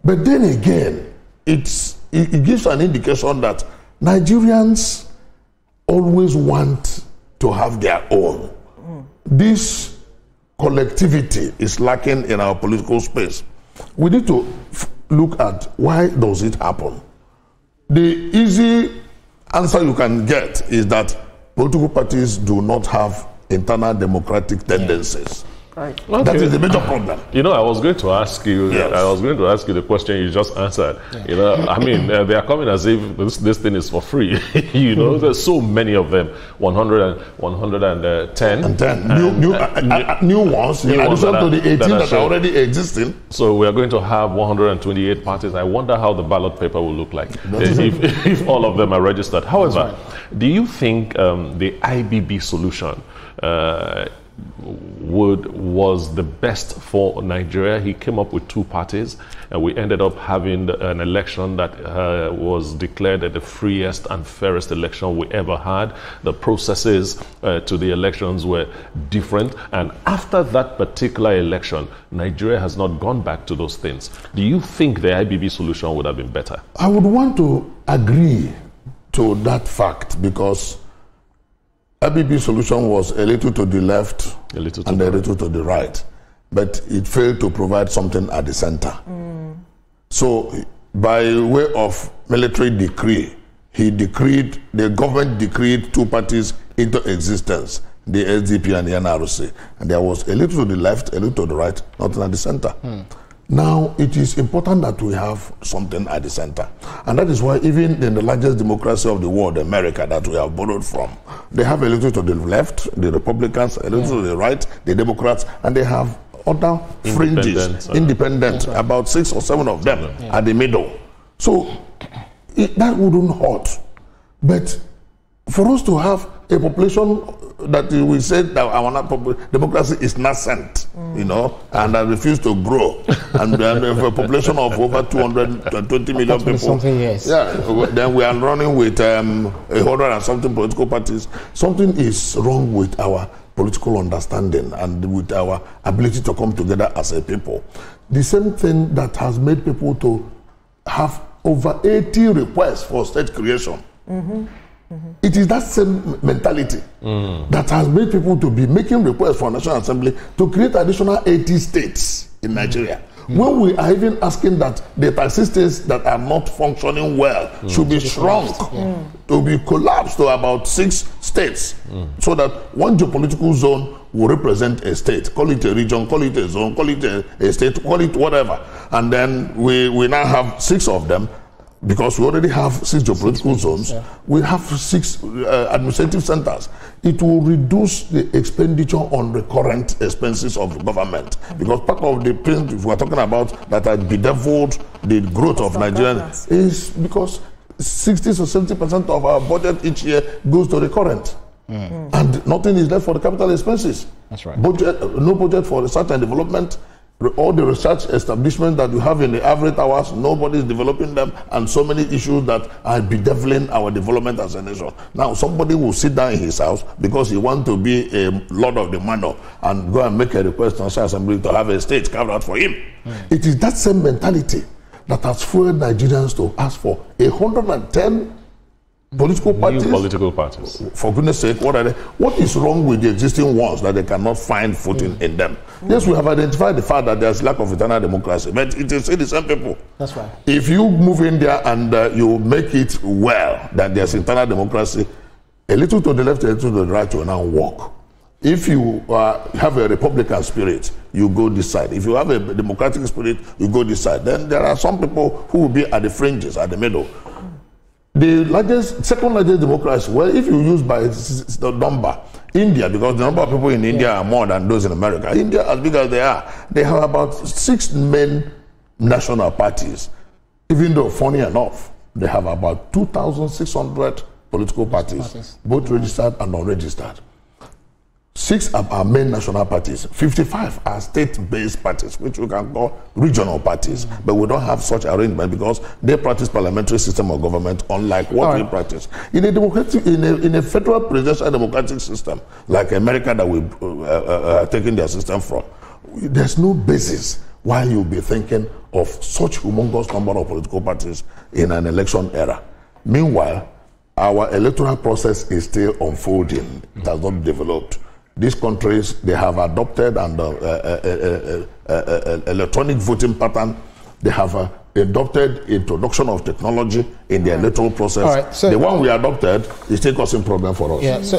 But then again, it gives an indication that Nigerians always want to have their own. This collectivity is lacking in our political space. We need to look at why does it happen. The easy answer you can get is that political parties do not have internal democratic tendencies. Right. Okay. That is the major problem. You know, I was going to ask you. Yes. I was going to ask you the question you just answered. You know, I mean, they are coming as if this thing is for free. You know, there's so many of them. 110. And 10 new ones in addition to the 18 that are already existing. So we are going to have 128 parties. I wonder how the ballot paper will look like if all of them are registered. However, do you think the IBB solution was the best for Nigeria? He came up with two parties, and we ended up having an election that was declared the freest and fairest election we ever had. The processes to the elections were different, and after that particular election, Nigeria has not gone back to those things. Do you think the IBB solution would have been better? I would want to agree to that fact, because IBB solution was a little to the left and a little to the right, but it failed to provide something at the center. So by way of military decree, the government decreed two parties into existence, the SDP and the NRC, and there was a little to the left, a little to the right, nothing at the center. Now, it is important that we have something at the center. And that is why even in the largest democracy of the world, America, that we have borrowed from, they have a little to the left, the Republicans, a little to the right, the Democrats, and they have other fringes, independent, about 6 or 7 of them at the middle. So, that wouldn't hurt. But for us to have a population that we said that our democracy is nascent, you know, and that refuse to grow, and then a population of over 220 million people. Then we are running with 100 and something political parties. Something is wrong with our political understanding and with our ability to come together as a people. The same thing that has made people to have over 80 requests for state creation. It is that same mentality that has made people to be making requests for National Assembly to create additional 80 states in Nigeria. When we are even asking that the 30 states that are not functioning well should be shrunk, to be collapsed to about 6 states, so that one geopolitical zone will represent a state. Call it a region, call it a zone, call it a state, call it whatever. And then we now have 6 of them. Because we already have 6 geopolitical zones, we have 6 administrative centers. It will reduce the expenditure on recurrent expenses of the government. Because part of the things we are talking about that has bedeviled the growth of Nigeria is because 60 to 70% of our budget each year goes to recurrent. And nothing is left for the capital expenses. That's right. No budget for research and development. All the research establishments that you have in the average hours, nobody is developing them, and so many issues that are bedeviling our development as a nation. Now, somebody will sit down in his house because he wants to be a lord of the manor and go and make a request to National Assembly to have a state carved out for him. It is that same mentality that has fueled Nigerians to ask for 110 political parties. New political parties. For goodness sake, what are they? What is wrong with the existing ones that they cannot find footing in them? Yes, we have identified the fact that there's lack of internal democracy, but it is still the same people. That's right. If you move in there and you make it well, that there's internal democracy, a little to the left, a little to the right will now work. If you have a Republican spirit, you go this side. If you have a democratic spirit, you go this side. Then there are some people who will be at the fringes, at the middle. The second largest democracy, well, if you use by the number, India, because the number of people in India are more than those in America. India, as big as they are, they have about 6 main national parties. Even though, funny enough, they have about 2,600 political parties, both registered and unregistered. 6 are main national parties. 55 are state-based parties, which we can call regional parties. But we don't have such arrangement because they practice parliamentary system of government, unlike what we practice. In a federal presidential democratic system, like America that we are taking their system from, there's no basis why you be thinking of such humongous number of political parties in an election era. Meanwhile, our electoral process is still unfolding. It has not developed. These countries, they have adopted an electronic voting pattern. They have adopted introduction of technology in the electoral process. All right, so the one we adopted is still causing problem for us. Yeah, so